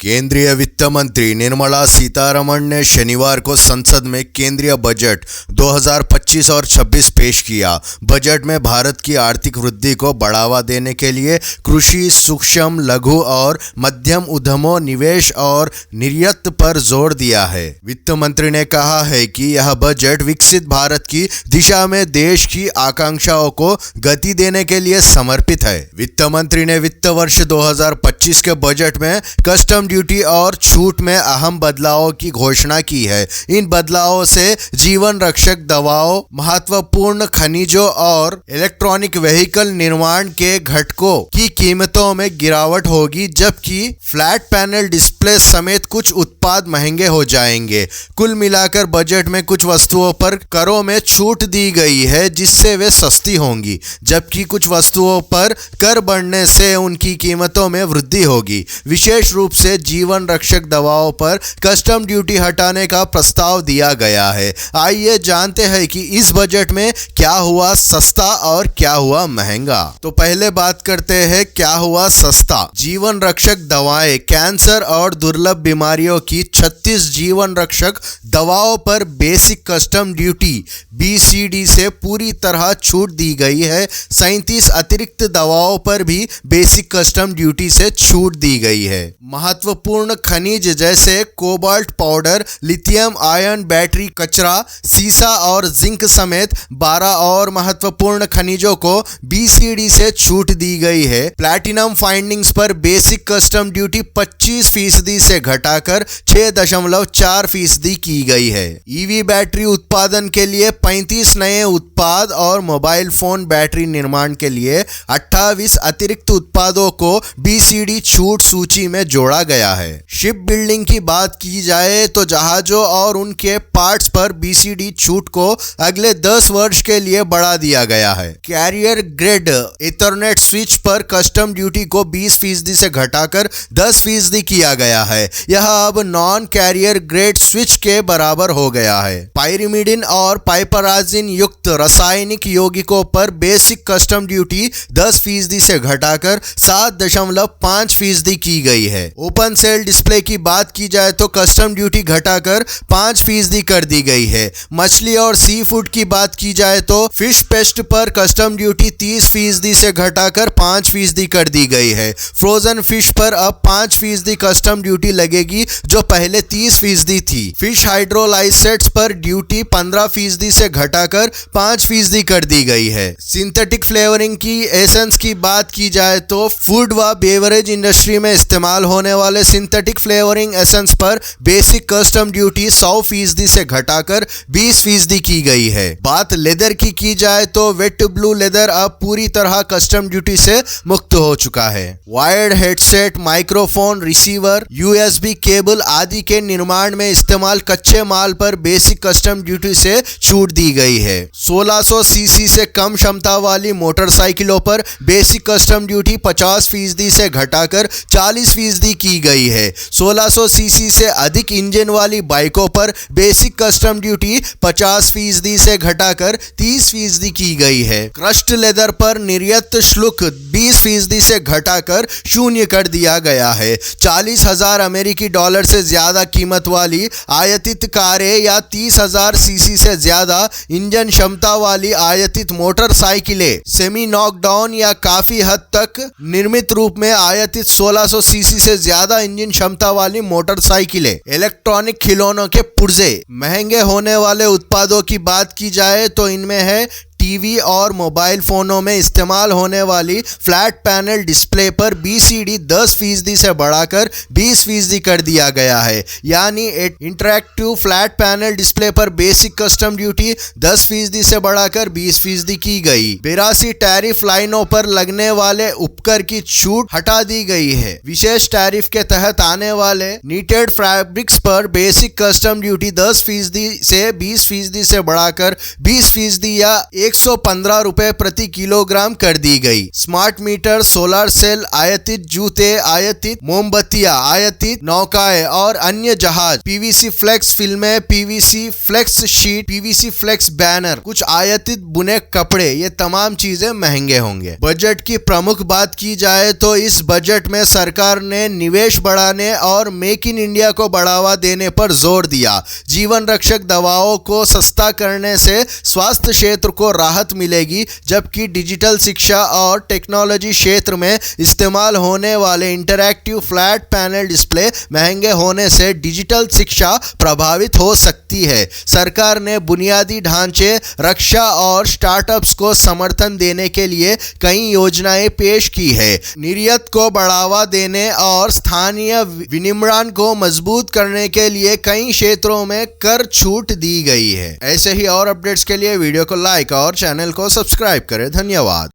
केंद्रीय वित्त मंत्री निर्मला सीतारमण ने शनिवार को संसद में केंद्रीय बजट 2025 और 26 पेश किया। बजट में भारत की आर्थिक वृद्धि को बढ़ावा देने के लिए कृषि, सूक्ष्म, लघु और मध्यम उद्यमों, निवेश और निर्यात पर जोर दिया है। वित्त मंत्री ने कहा है कि यह बजट विकसित भारत की दिशा में देश की आकांक्षाओं को गति देने के लिए समर्पित है। वित्त मंत्री ने वित्त वर्ष 2025 के बजट में कस्टम ड्यूटी और छूट में अहम बदलावों की घोषणा की है। इन बदलावों से जीवन रक्षक दवाओं, महत्वपूर्ण खनिजों और इलेक्ट्रॉनिक व्हीकल निर्माण के घटकों की कीमतों में गिरावट होगी, जबकि फ्लैट पैनल डिस्प्ले समेत कुछ उत्पाद महंगे हो जाएंगे। कुल मिलाकर बजट में कुछ वस्तुओं पर करों में छूट दी गई है, जिससे वे सस्ती होंगी, जबकि कुछ वस्तुओं पर कर बढ़ने से उनकी कीमतों में वृद्धि होगी। विशेष रूप से जीवन रक्षक दवाओं पर कस्टम ड्यूटी हटाने का प्रस्ताव दिया गया है। आइए जानते हैं कि इस बजट में क्या हुआ सस्ता और क्या हुआ महंगा। तो पहले बात करते हैं क्या हुआ सस्ता। जीवन रक्षक दवाएं। कैंसर और दुर्लभ बीमारियों की 36 जीवन रक्षक दवाओं पर बेसिक कस्टम ड्यूटी BCD से पूरी तरह छूट दी गई है। 37 अतिरिक्त दवाओं पर भी बेसिक कस्टम ड्यूटी से छूट दी गई है। महत्वपूर्ण खनिज जैसे cobalt powder, lithium ion battery कचरा, सीसा और जिंक समेत 12 और महत्वपूर्ण खनिजों को BCD से छूट दी गई है। प्लैटिनम फाइंडिंग्स पर बेसिक कस्टम ड्यूटी 25% से घटाकर 6.4% की गई है। EV बैटरी उत्पादन के लिए 35 नए उत्पाद और मोबाइल फोन बैटरी निर्माण के लिए 28 अतिरिक्त उत्पादों को BCD छूट सूची में जोड़ा गया है। शिप बिल्डिंग की बात की जाए तो जहाजों और उनके पार्ट्स पर BCD छूट को अगले 10 वर्ष के लिए बढ़ा दिया गया है। कैरियर ग्रेड इथरनेट स्विच पर कस्टम ड्यूटी को 20% से घटाकर 10% किया गया है। यह अब नॉन कैरियर ग्रेड स्विच के बराबर हो गया है। पाइरिमिडिन और पाइपराजिन युक्त रासायनिक यौगिकों पर बेसिक कस्टम ड्यूटी 10% से घटाकर 7.5% की गई है। ओपन सेल डिस्प्ले की बात की जाए तो कस्टम ड्यूटी घटाकर 5% कर दी गई है। मछली और सी फूड की बात की जाए तो फिश पेस्ट पर कस्टम ड्यूटी 30% से घटाकर 5% कर दी गई है। फ्रोजन फिश पर अब 5% कस्टम ड्यूटी लगेगी, जो पहले 30% थी। फिश हाइड्रोलाइसेट्स पर ड्यूटी 15% से घटाकर 5% कर दी गई है। सिंथेटिक फ्लेवरिंग की एसेंस की बात की जाए तो फूड व बेवरेज इंडस्ट्री में इस्तेमाल होने वाले सिंथेटिक फ्लेवरिंग एसेंस पर बेसिक कस्टम ड्यूटी 100% से घटाकर 20% की गई है। बात लेदर की जाए तो वेट ब्लू लेदर अब पूरी तरह कस्टम ड्यूटी से मुक्त हो चुका है। Wired headset, microphone, receiver, USB cable आदि के निर्माण में इस्तेमाल कच्चे माल पर बेसिक कस्टम ड्यूटी से छूट दी गई है। 1600 सीसी से कम क्षमता वाली मोटरसाइकिलों पर बेसिक कस्टम ड्यूटी 50% से घटाकर 40% की गई है। 1600 सीसी से अधिक इंजन वाली बाइकों पर बेसिक कस्टम ड्यूटी 50% से घटाकर 30% की गई है। क्रस्ट लेदर पर निर्यात शुल्क 20% से घटाकर 0 कर दिया गया है। 40,000 अमेरिकी डॉलर से ज्यादा कीमत वाली आयातित कारें या 30,000 सीसी से ज्यादा इंजन क्षमता वाली आयातित मोटरसाइकिलें, सेमी नॉकडाउन या काफी हद तक निर्मित रूप में आयातित 1600 सीसी से ज्यादा इंजन क्षमता वाली मोटरसाइकिलें, इलेक्ट्रॉनिक खिलौनों के पुर्जे। महंगे होने वाले उत्पादों की बात की जाए तो इनमें है टीवी और मोबाइल फोनों में इस्तेमाल होने वाली फ्लैट पैनल डिस्प्ले पर BCD 10% से बढ़ाकर 20% कर दिया गया है। यानी इंटरैक्टिव फ्लैट पैनल डिस्प्ले पर बेसिक कस्टम ड्यूटी 10% से बढ़ाकर 20% की गई। 82 टैरिफ लाइनों पर लगने वाले उपकर की छूट हटा दी गई है। विशेष टैरिफ के तहत आने वाले नीटेड फैब्रिक्स पर बेसिक कस्टम ड्यूटी 10% से 20% से बढ़ाकर 20% या 115 रुपए प्रति किलोग्राम कर दी गई। स्मार्ट मीटर, सोलर सेल आयातित, जूते आयातित, मोमबत्तियां आयातित, नौकाएं और अन्य जहाज, पीवीसी फ्लेक्स फिल्में, PVC flex sheet, PVC flex banner, कुछ आयातित बुने कपड़े, ये तमाम चीजें महंगे होंगे। बजट की प्रमुख बात की जाए तो इस बजट में सरकार ने निवेश बढ़ाने और मेक इन इंडिया को बढ़ावा देने पर जोर दिया। जीवन रक्षक दवाओं को सस्ता करने से स्वास्थ्य क्षेत्र को राहत मिलेगी, जबकि डिजिटल शिक्षा और टेक्नोलॉजी क्षेत्र में इस्तेमाल होने वाले इंटरैक्टिव फ्लैट पैनल डिस्प्ले महंगे होने से डिजिटल शिक्षा प्रभावित हो सकती है। सरकार ने बुनियादी ढांचे, रक्षा और स्टार्टअप्स को समर्थन देने के लिए कई योजनाएं पेश की है। निर्यात को बढ़ावा देने और स्थानीय विनिर्माण को मजबूत करने के लिए कई क्षेत्रों में कर छूट दी गई है। ऐसे ही और अपडेट्स के लिए वीडियो को लाइक और चैनल को सब्सक्राइब करें। धन्यवाद।